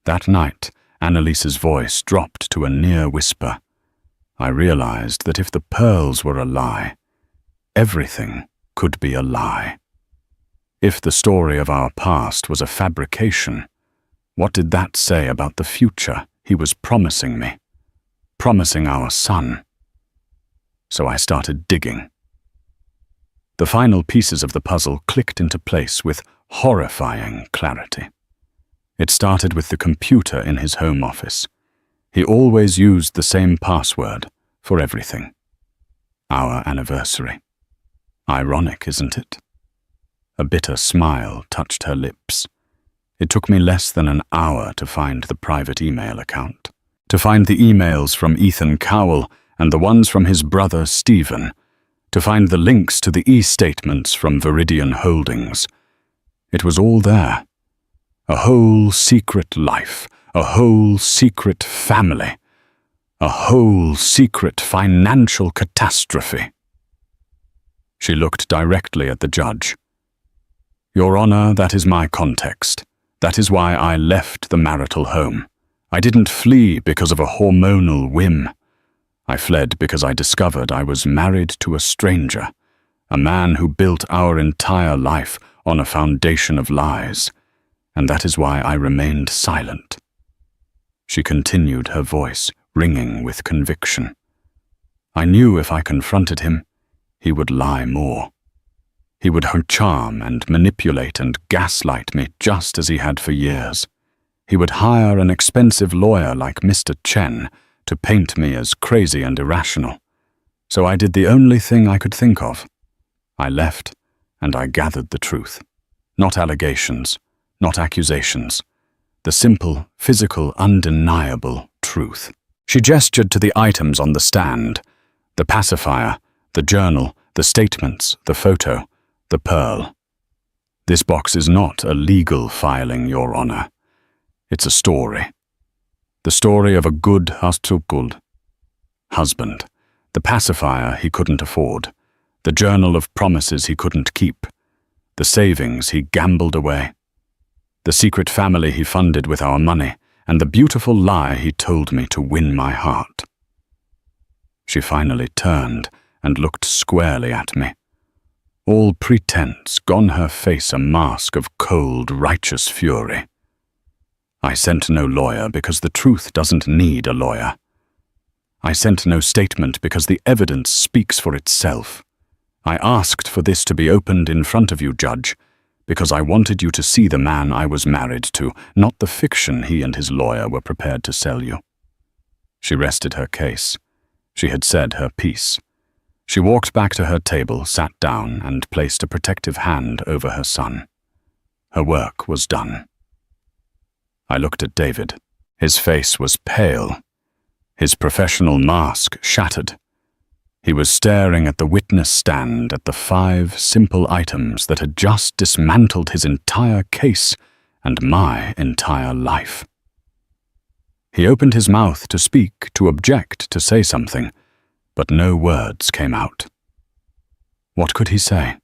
That night, Annalise's voice dropped to a near whisper. I realized that if the pearls were a lie, everything could be a lie. If the story of our past was a fabrication, what did that say about the future he was promising me, promising our son? So I started digging. The final pieces of the puzzle clicked into place with horrifying clarity. It started with the computer in his home office. He always used the same password for everything. Our anniversary. Ironic, isn't it? A bitter smile touched her lips. It took me less than an hour to find the private email account, to find the emails from Ethan Cowell and the ones from his brother Stephen, to find the links to the e-statements from Viridian Holdings. It was all there. A whole secret life, a whole secret family, a whole secret financial catastrophe. She looked directly at the judge. Your Honor, that is my context. That is why I left the marital home. I didn't flee because of a hormonal whim. I fled because I discovered I was married to a stranger, a man who built our entire life on a foundation of lies, and that is why I remained silent. She continued, her voice ringing with conviction. I knew if I confronted him, he would lie more. He would charm and manipulate and gaslight me just as he had for years. He would hire an expensive lawyer like Mr. Chen to paint me as crazy and irrational. So I did the only thing I could think of. I left, and I gathered the truth. Not allegations, not accusations. The simple, physical, undeniable truth. She gestured to the items on the stand. The pacifier, the journal, the statements, the photo, the pearl. This box is not a legal filing, Your Honor. It's a story. The story of a good husband. The pacifier he couldn't afford. The journal of promises he couldn't keep. The savings he gambled away. The secret family he funded with our money, and the beautiful lie he told me to win my heart. She finally turned and looked squarely at me. All pretense gone, her face a mask of cold, righteous fury. I sent no lawyer because the truth doesn't need a lawyer. I sent no statement because the evidence speaks for itself. I asked for this to be opened in front of you, Judge, because I wanted you to see the man I was married to, not the fiction he and his lawyer were prepared to sell you. She rested her case. She had said her piece. She walked back to her table, sat down, and placed a protective hand over her son. Her work was done. I looked at David. His face was pale. His professional mask shattered. He was staring at the witness stand, at the 5 simple items that had just dismantled his entire case and my entire life. He opened his mouth to speak, to object, to say something, but no words came out. What could he say?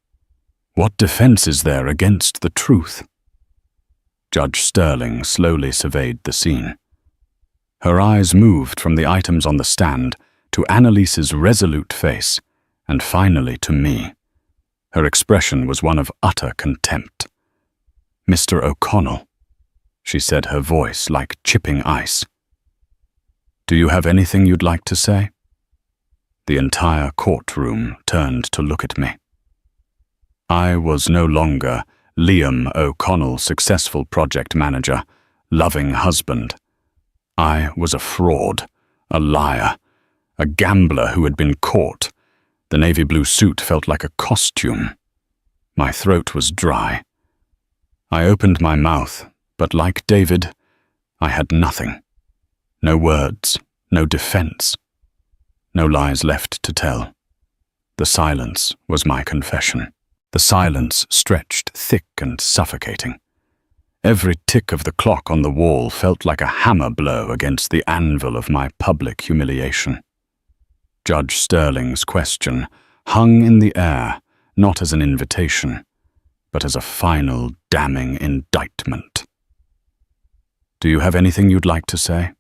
What defense is there against the truth? Judge Sterling slowly surveyed the scene. Her eyes moved from the items on the stand to Annalise's resolute face, and finally to me. Her expression was one of utter contempt. Mr. O'Connell, she said, her voice like chipping ice. Do you have anything you'd like to say? The entire courtroom turned to look at me. I was no longer Liam O'Connell, successful project manager, loving husband. I was a fraud, a liar, a gambler who had been caught. The navy blue suit felt like a costume. My throat was dry. I opened my mouth, but like David, I had nothing. No words, no defense. No lies left to tell. The silence was my confession. The silence stretched thick and suffocating. Every tick of the clock on the wall felt like a hammer blow against the anvil of my public humiliation. Judge Sterling's question hung in the air, not as an invitation, but as a final damning indictment. Do you have anything you'd like to say?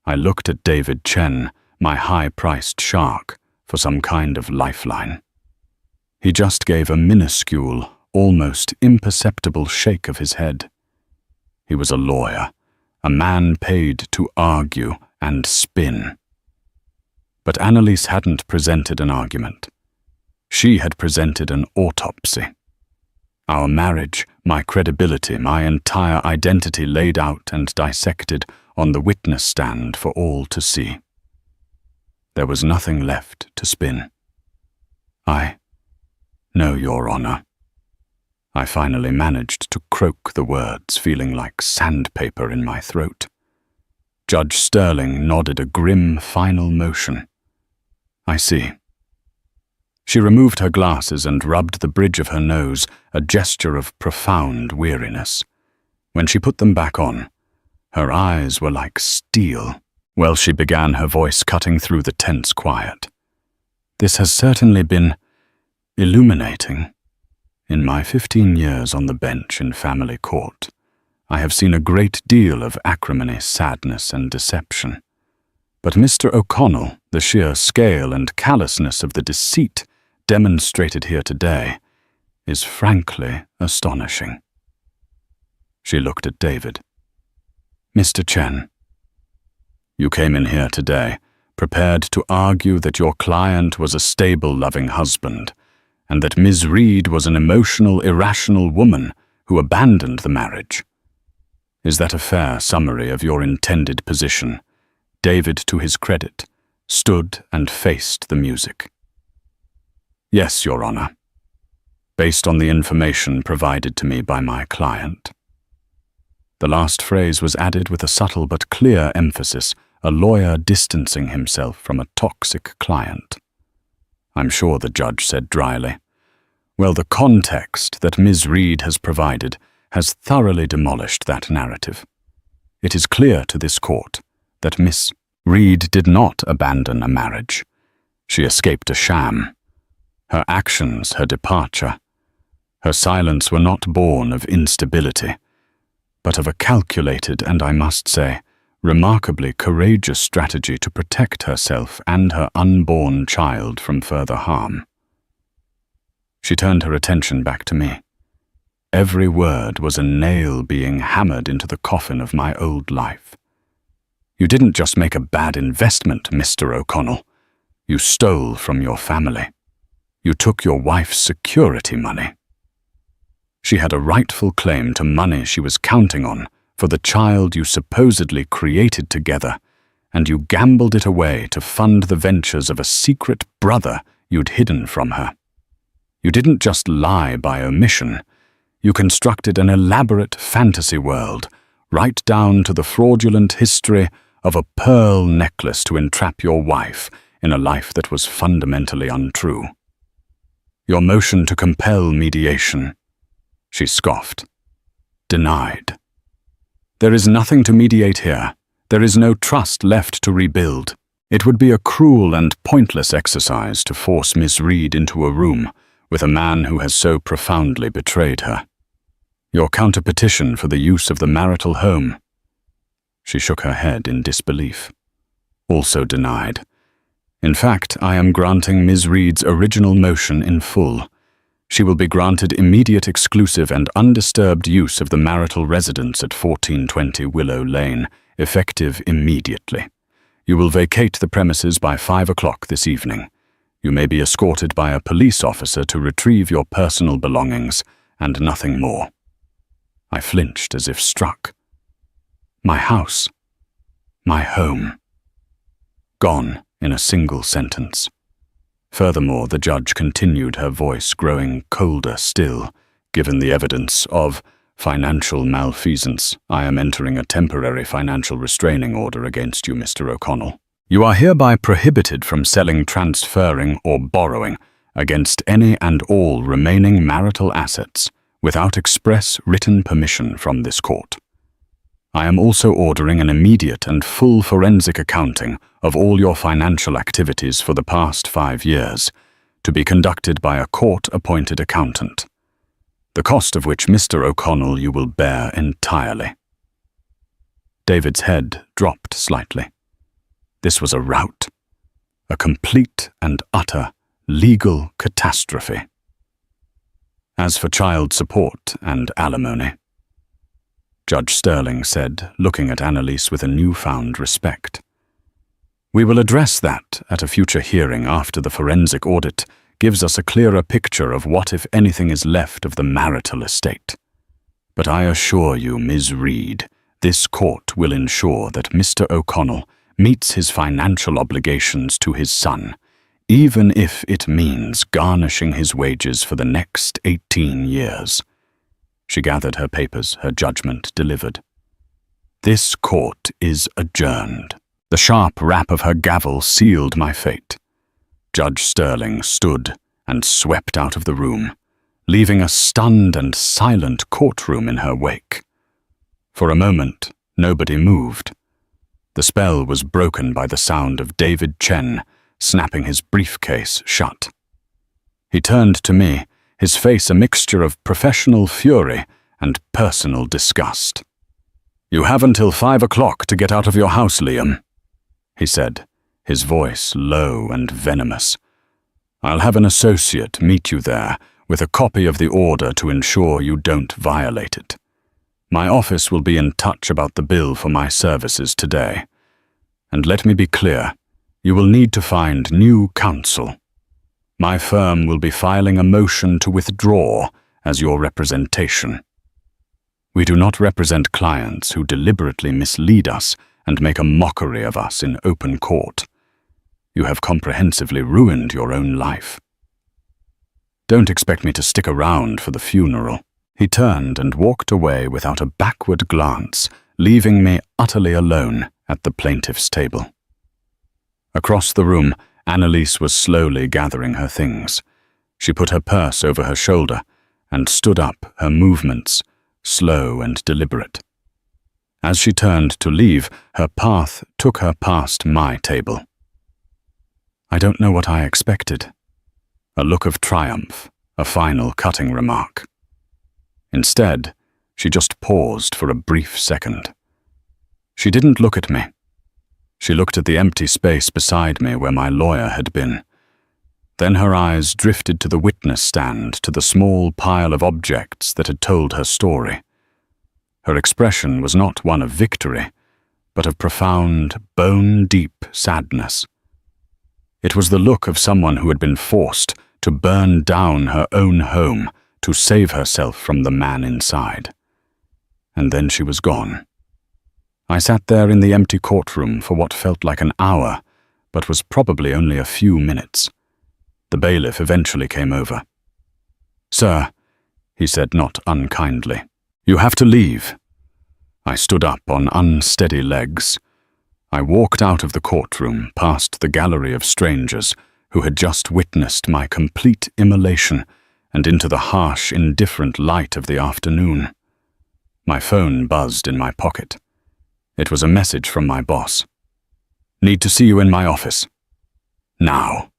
I looked at David Chen, my high-priced shark, for some kind of lifeline. He just gave a minuscule, almost imperceptible shake of his head. He was a lawyer, a man paid to argue and spin. But Annalise hadn't presented an argument. She had presented an autopsy. Our marriage, my credibility, my entire identity laid out and dissected on the witness stand for all to see. There was nothing left to spin. "No, Your Honor." I finally managed to croak the words, feeling like sandpaper in my throat. Judge Sterling nodded a grim final motion. "I see." She removed her glasses and rubbed the bridge of her nose, a gesture of profound weariness. When she put them back on, her eyes were like steel. Well, she began, her voice cutting through the tense quiet. "This has certainly been illuminating. In my 15 years on the bench in family court, I have seen a great deal of acrimony, sadness, and deception. But Mr. O'Connell, the sheer scale and callousness of the deceit demonstrated here today is frankly astonishing." She looked at David. "Mr. Chen, you came in here today prepared to argue that your client was a stable, loving husband, and that Ms. Reed was an emotional, irrational woman who abandoned the marriage. Is that a fair summary of your intended position?" David, to his credit, stood and faced the music. "Yes, Your Honor, based on the information provided to me by my client." The last phrase was added with a subtle but clear emphasis, a lawyer distancing himself from a toxic client. "I'm sure," the judge said dryly. "Well, the context that Ms. Reed has provided has thoroughly demolished that narrative. It is clear to this court that Miss Reed did not abandon a marriage. She escaped a sham. Her actions, her departure, her silence were not born of instability, but of a calculated and, I must say, remarkably courageous strategy to protect herself and her unborn child from further harm." She turned her attention back to me. Every word was a nail being hammered into the coffin of my old life. "You didn't just make a bad investment, Mr. O'Connell. You stole from your family. You took your wife's security money. She had a rightful claim to money she was counting on for the child you supposedly created together, and you gambled it away to fund the ventures of a secret brother you'd hidden from her. You didn't just lie by omission. You constructed an elaborate fantasy world, right down to the fraudulent history of a pearl necklace to entrap your wife in a life that was fundamentally untrue. Your motion to compel mediation," she scoffed, "denied. There is nothing to mediate here. There is no trust left to rebuild. It would be a cruel and pointless exercise to force Miss Reed into a room with a man who has so profoundly betrayed her. Your counterpetition for the use of the marital home," she shook her head in disbelief, "also denied. In fact, I am granting Ms. Reed's original motion in full. She will be granted immediate, exclusive, and undisturbed use of the marital residence at 1420 Willow Lane, effective immediately. You will vacate the premises by 5 o'clock this evening. You may be escorted by a police officer to retrieve your personal belongings, and nothing more." I flinched as if struck. My house, my home, gone in a single sentence. Furthermore, the judge continued, her voice growing colder still. "Given the evidence of financial malfeasance, I am entering a temporary financial restraining order against you, Mr. O'Connell. You are hereby prohibited from selling, transferring, or borrowing against any and all remaining marital assets without express written permission from this court. I am also ordering an immediate and full forensic accounting of all your financial activities for the past 5 years, to be conducted by a court-appointed accountant, the cost of which, Mr. O'Connell, you will bear entirely." David's head dropped slightly. This was a rout, a complete and utter legal catastrophe. As for child support and alimony, Judge Sterling said, looking at Annalise with a newfound respect. We will address that at a future hearing after the forensic audit gives us a clearer picture of what, if anything, is left of the marital estate. But I assure you, Ms. Reed, this court will ensure that Mr. O'Connell meets his financial obligations to his son, even if it means garnishing his wages for the next 18 years. She gathered her papers, her judgment delivered. This court is adjourned. The sharp rap of her gavel sealed my fate. Judge Sterling stood and swept out of the room, leaving a stunned and silent courtroom in her wake. For a moment, nobody moved. The spell was broken by the sound of David Chen snapping his briefcase shut. He turned to me, his face a mixture of professional fury and personal disgust. "You have until 5 o'clock to get out of your house, Liam," he said, his voice low and venomous. "I'll have an associate meet you there with a copy of the order to ensure you don't violate it. My office will be in touch about the bill for my services today. And let me be clear, you will need to find new counsel. My firm will be filing a motion to withdraw as your representation. We do not represent clients who deliberately mislead us and make a mockery of us in open court. You have comprehensively ruined your own life. Don't expect me to stick around for the funeral." He turned and walked away without a backward glance, leaving me utterly alone at the plaintiff's table. Across the room, Annalise was slowly gathering her things. She put her purse over her shoulder and stood up, her movements slow and deliberate. As she turned to leave, her path took her past my table. I don't know what I expected. A look of triumph, a final cutting remark. Instead, she just paused for a brief second. She didn't look at me. She looked at the empty space beside me where my lawyer had been. Then her eyes drifted to the witness stand, to the small pile of objects that had told her story. Her expression was not one of victory, but of profound, bone-deep sadness. It was the look of someone who had been forced to burn down her own home to save herself from the man inside. And then she was gone. I sat there in the empty courtroom for what felt like an hour, but was probably only a few minutes. The bailiff eventually came over. "Sir," he said not unkindly, "you have to leave." I stood up on unsteady legs. I walked out of the courtroom past the gallery of strangers who had just witnessed my complete immolation and into the harsh, indifferent light of the afternoon. My phone buzzed in my pocket. It was a message from my boss. "Need to see you in my office. Now."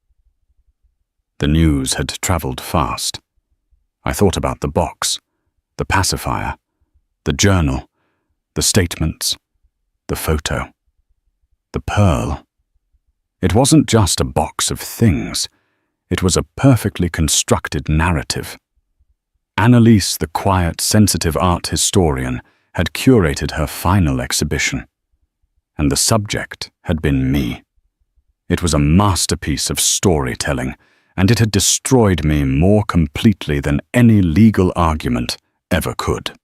The news had traveled fast. I thought about the box, the pacifier, the journal, the statements, the photo, the pearl. It wasn't just a box of things. It was a perfectly constructed narrative. Annalise, the quiet, sensitive art historian, had curated her final exhibition, and the subject had been me. It was a masterpiece of storytelling, and it had destroyed me more completely than any legal argument ever could.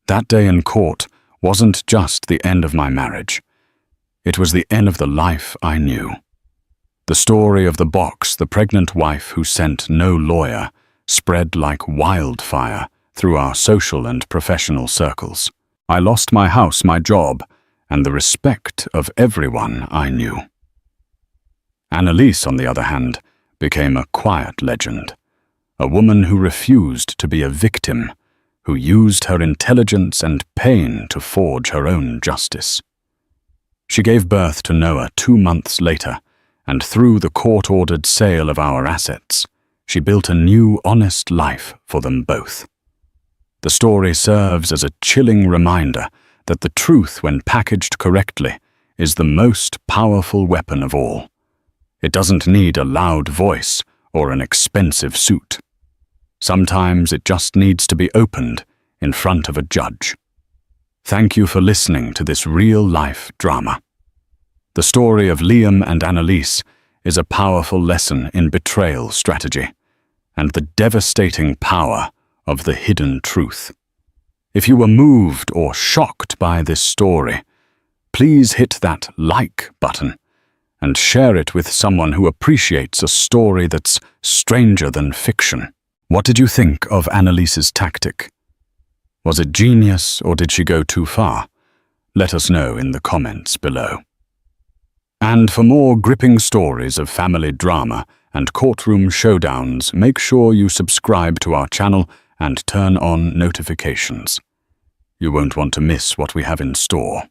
That day in court wasn't just the end of my marriage. It was the end of the life I knew. The story of the box, the pregnant wife who sent no lawyer, spread like wildfire through our social and professional circles. I lost my house, my job, and the respect of everyone I knew. Annalise, on the other hand, became a quiet legend, a woman who refused to be a victim, who used her intelligence and pain to forge her own justice. She gave birth to Noah 2 months later, and through the court-ordered sale of our assets, she built a new, honest life for them both. The story serves as a chilling reminder that the truth, when packaged correctly, is the most powerful weapon of all. It doesn't need a loud voice or an expensive suit. Sometimes it just needs to be opened in front of a judge. Thank you for listening to this real-life drama. The story of Liam and Annalise is a powerful lesson in betrayal strategy and the devastating power of the hidden truth. If you were moved or shocked by this story, please hit that like button and share it with someone who appreciates a story that's stranger than fiction. What did you think of Annalise's tactic? Was it genius or did she go too far? Let us know in the comments below. And for more gripping stories of family drama and courtroom showdowns, make sure you subscribe to our channel and turn on notifications. You won't want to miss what we have in store.